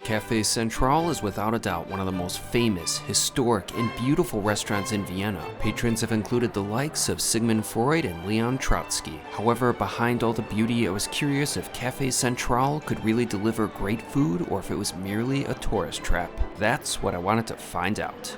Café Central is without a doubt one of the most famous, historic, and beautiful restaurants in Vienna. Patrons have included the likes of Sigmund Freud and Leon Trotsky. However, behind all the beauty, I was curious if Café Central could really deliver great food or if it was merely a tourist trap. That's what I wanted to find out.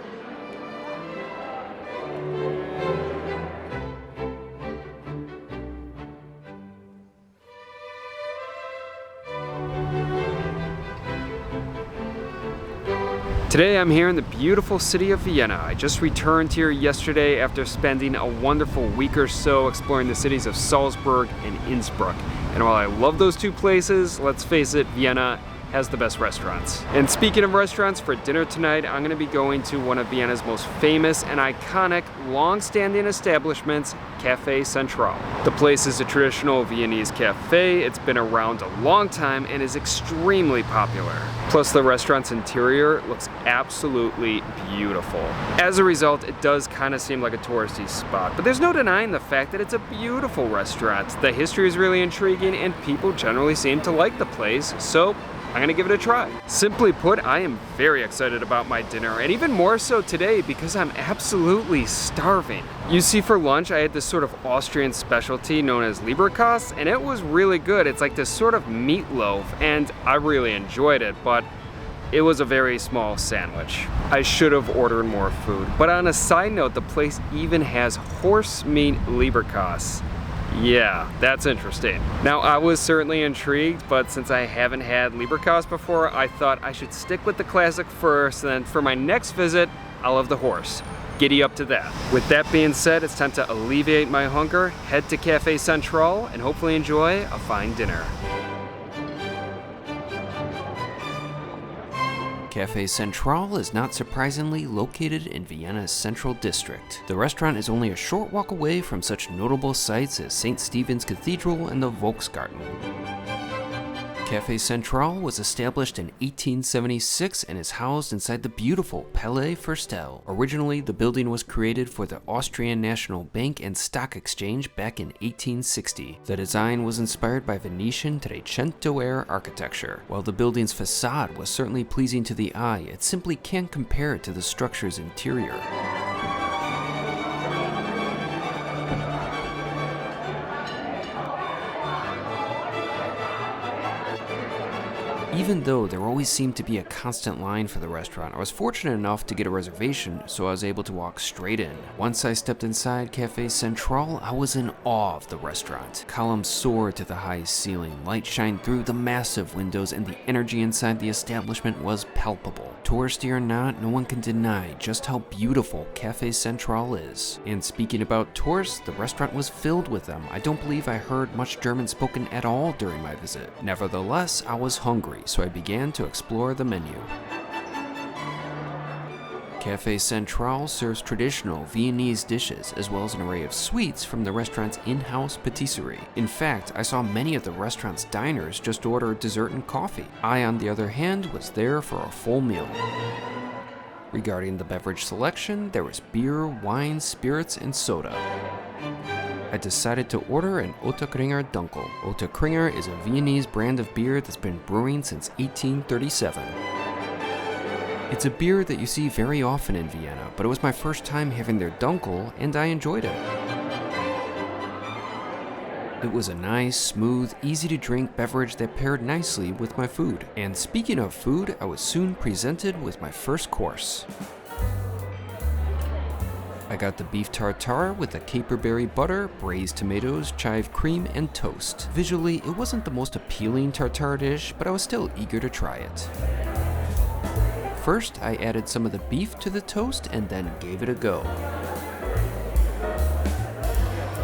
Today I'm here in the beautiful city of Vienna. I just returned here yesterday after spending a wonderful week or so exploring the cities of Salzburg and Innsbruck. And while I love those two places, let's face it, Vienna has the best restaurants. And speaking of restaurants, for dinner tonight, I'm gonna be going to one of Vienna's most famous and iconic, long-standing establishments, Café Central. The place is a traditional Viennese cafe. It's been around a long time and is extremely popular. Plus, the restaurant's interior looks absolutely beautiful. As a result, it does kind of seem like a touristy spot, but there's no denying the fact that it's a beautiful restaurant. The history is really intriguing and people generally seem to like the place, so I'm gonna give it a try. Simply put, I am very excited about my dinner, and even more so today because I'm absolutely starving. You see, for lunch, I had this sort of Austrian specialty known as Leberkäse, and it was really good. It's like this sort of meatloaf, and I really enjoyed it, but it was a very small sandwich. I should have ordered more food. But on a side note, the place even has horse meat Leberkäse. Yeah, that's interesting. Now, I was certainly intrigued, but since I haven't had Leberkäse before, I thought I should stick with the classic first, and then for my next visit, I'll have the horse. Giddy up to that. With that being said, it's time to alleviate my hunger, head to Café Central, and hopefully enjoy a fine dinner. Café Central is not surprisingly located in Vienna's central district. The restaurant is only a short walk away from such notable sites as St. Stephen's Cathedral and the Volksgarten. Café Central was established in 1876 and is housed inside the beautiful Palais Ferstel. Originally, the building was created for the Austrian National Bank and Stock Exchange back in 1860. The design was inspired by Venetian Trecento-era architecture. While the building's facade was certainly pleasing to the eye, it simply can't compare to the structure's interior. Even though there always seemed to be a constant line for the restaurant, I was fortunate enough to get a reservation, so I was able to walk straight in. Once I stepped inside Café Central, I was in awe of the restaurant. Columns soared to the high ceiling, light shined through the massive windows, and the energy inside the establishment was palpable. Touristy or not, no one can deny just how beautiful Café Central is. And speaking about tourists, the restaurant was filled with them. I don't believe I heard much German spoken at all during my visit. Nevertheless, I was hungry, so I began to explore the menu. Café Central serves traditional Viennese dishes as well as an array of sweets from the restaurant's in-house patisserie. In fact, I saw many of the restaurant's diners just order dessert and coffee. I, on the other hand, was there for a full meal. Regarding the beverage selection, there was beer, wine, spirits, and soda. I decided to order an Ottakringer Dunkel. Ottakringer is a Viennese brand of beer that's been brewing since 1837. It's a beer that you see very often in Vienna, but it was my first time having their Dunkel, and I enjoyed it. It was a nice, smooth, easy-to-drink beverage that paired nicely with my food. And speaking of food, I was soon presented with my first course. I got the beef tartare with the caperberry butter, braised tomatoes, chive cream, and toast. Visually, it wasn't the most appealing tartare dish, but I was still eager to try it. First, I added some of the beef to the toast and then gave it a go.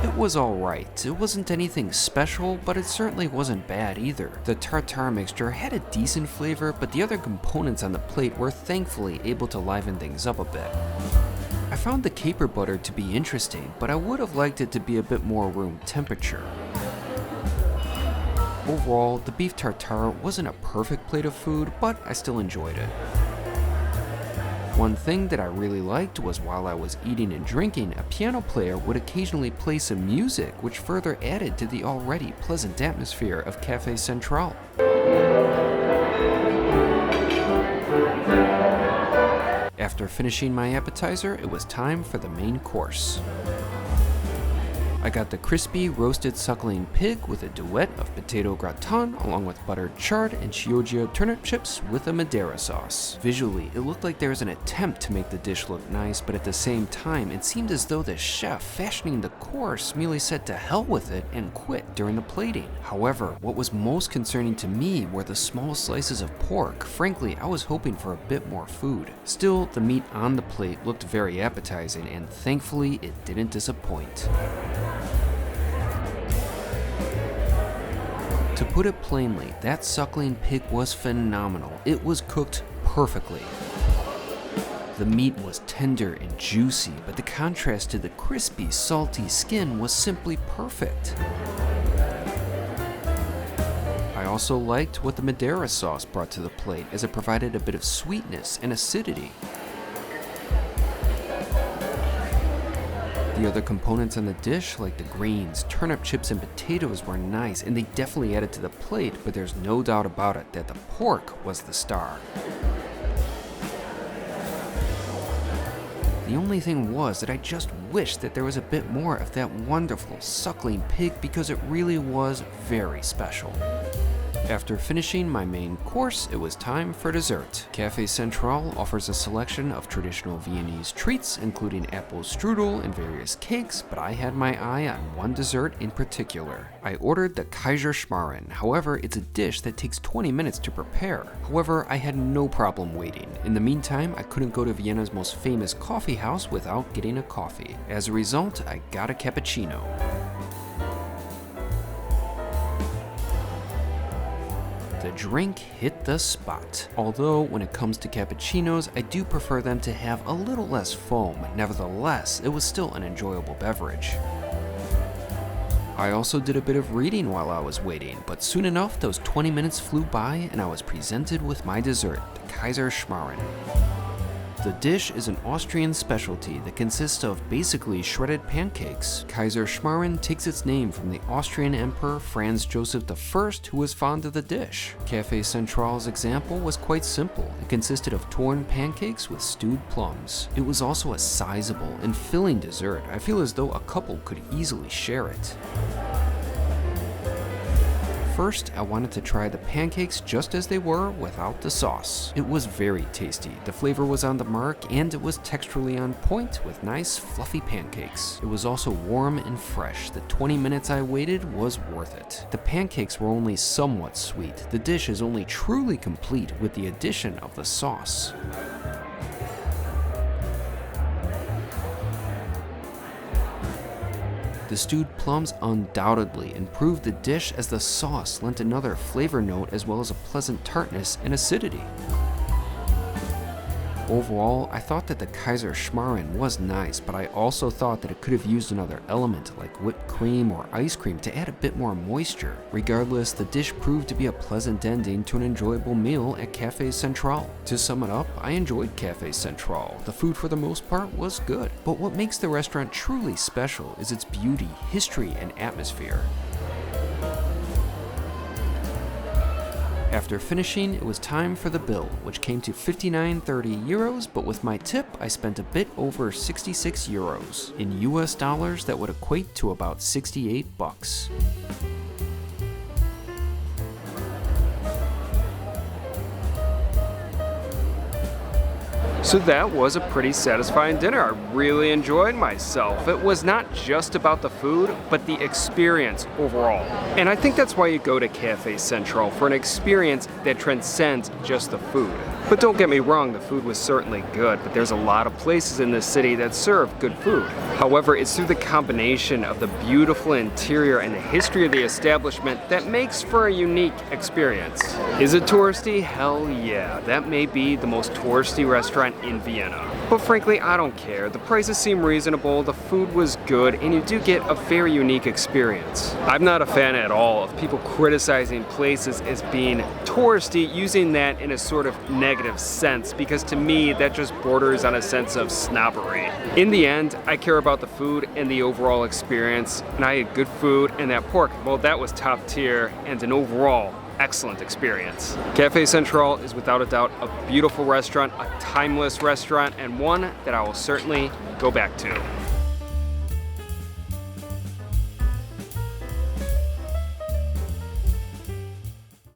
It was alright. It wasn't anything special, but it certainly wasn't bad either. The tartare mixture had a decent flavor, but the other components on the plate were thankfully able to liven things up a bit. I found the caper butter to be interesting, but I would have liked it to be a bit more room temperature. Overall, the beef tartare wasn't a perfect plate of food, but I still enjoyed it. One thing that I really liked was while I was eating and drinking, a piano player would occasionally play some music, which further added to the already pleasant atmosphere of Café Central. After finishing my appetizer, it was time for the main course. I got the crispy roasted suckling pig with a duet of potato gratin along with buttered chard and Chioggia turnip chips with a Madeira sauce. Visually, it looked like there was an attempt to make the dish look nice, but at the same time, it seemed as though the chef fashioning the course merely said to hell with it and quit during the plating. However, what was most concerning to me were the small slices of pork. Frankly, I was hoping for a bit more food. Still, the meat on the plate looked very appetizing, and thankfully, it didn't disappoint. To put it plainly, that suckling pig was phenomenal. It was cooked perfectly. The meat was tender and juicy, but the contrast to the crispy, salty skin was simply perfect. I also liked what the Madeira sauce brought to the plate, as it provided a bit of sweetness and acidity. The other components on the dish, like the greens, turnip chips, and potatoes, were nice, and they definitely added to the plate, but there's no doubt about it that the pork was the star. The only thing was that I just wished that there was a bit more of that wonderful suckling pig, because it really was very special. After finishing my main course, it was time for dessert. Café Central offers a selection of traditional Viennese treats, including apple strudel and various cakes, but I had my eye on one dessert in particular. I ordered the Kaiserschmarren. However, it's a dish that takes 20 minutes to prepare. However, I had no problem waiting. In the meantime, I couldn't go to Vienna's most famous coffee house without getting a coffee. As a result, I got a cappuccino. The drink hit the spot. Although, when it comes to cappuccinos, I do prefer them to have a little less foam. Nevertheless, it was still an enjoyable beverage. I also did a bit of reading while I was waiting, but soon enough, those 20 minutes flew by and I was presented with my dessert, the Kaiserschmarren. The dish is an Austrian specialty that consists of basically shredded pancakes. Kaiserschmarren takes its name from the Austrian Emperor Franz Joseph I, who was fond of the dish. Café Central's example was quite simple. It consisted of torn pancakes with stewed plums. It was also a sizable and filling dessert. I feel as though a couple could easily share it. First, I wanted to try the pancakes just as they were without the sauce. It was very tasty. The flavor was on the mark and it was texturally on point with nice fluffy pancakes. It was also warm and fresh. The 20 minutes I waited was worth it. The pancakes were only somewhat sweet. The dish is only truly complete with the addition of the sauce. The stewed plums undoubtedly improved the dish, as the sauce lent another flavor note as well as a pleasant tartness and acidity. Overall, I thought that the Kaiserschmarren was nice, but I also thought that it could have used another element like whipped cream or ice cream to add a bit more moisture. Regardless, the dish proved to be a pleasant ending to an enjoyable meal at Café Central. To sum it up, I enjoyed Café Central. The food for the most part was good, but what makes the restaurant truly special is its beauty, history, and atmosphere. After finishing, it was time for the bill, which came to 59.30 euros, but with my tip, I spent a bit over 66 euros. In US dollars, that would equate to about 68 bucks. So that was a pretty satisfying dinner. I really enjoyed myself. It was not just about the food, but the experience overall. And I think that's why you go to Café Central, for an experience that transcends just the food. But don't get me wrong, the food was certainly good, but there's a lot of places in this city that serve good food. However, it's through the combination of the beautiful interior and the history of the establishment that makes for a unique experience. Is it touristy? Hell yeah. That may be the most touristy restaurant in Vienna. But frankly, I don't care. The prices seem reasonable, the food was good, and you do get a very unique experience. I'm not a fan at all of people criticizing places as being touristy, using that in a sort of negative sense, because to me, that just borders on a sense of snobbery. In the end, I care about the food and the overall experience, and I had good food, and that pork, well, that was top tier, and an overall excellent experience. Café Central is without a doubt a beautiful restaurant, a timeless restaurant, and one that I will certainly go back to.